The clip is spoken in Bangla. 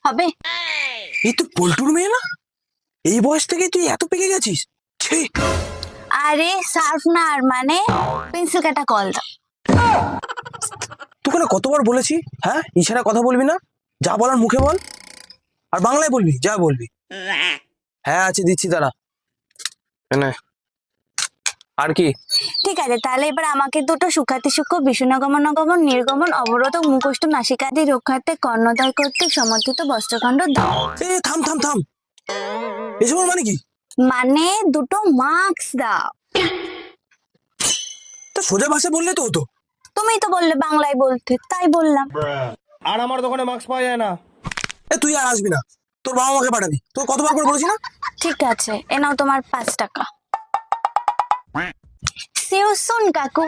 হবে? এই তো পল্টুর মেয়ে না? এই বয়স থেকে তুই এত পেকে গেছিস? ছি! আরে শার্পনার মানে পেন্সিল কাটা কল দাও। তোকে না কতবার বলেছি, হ্যাঁ ইশারা কথা বলবি না, যা বলার মুখে বল, আর বাংলায় বলবি যা বলবি। হ্যাঁ আছে, দিচ্ছি দাঁড়া। এনে। আর কি? ঠিক আছে, তাহলে এবার আমাকে দুটো সুখাতি সূক্ষ্ম বিষ্ণুগমন গমন নির্গমন অবরোধ মুখষ্ট নাসিকাদি রক্ষার্থে কর্ণদয় কর্তৃক সমর্থিত বস্ত্রখণ্ড দাও। এ থাম থাম থাম, এসব মানে কি? মানে দুটো মার্কস দাও। তা সোজা ভাষা বললে তো হতো। তুমিই তো বললে বাংলায় বলতে, তাই বললাম। আর আমার দোকানে মাস্ক পাওয়া যায় না। এ তুই আর আসবি না, তোর বাবা মাকে পাঠাবি, তোর কতবার করে বলেছি না? ঠিক আছে, এ নাও তোমার 5 টাকা। See you soon, কাকু।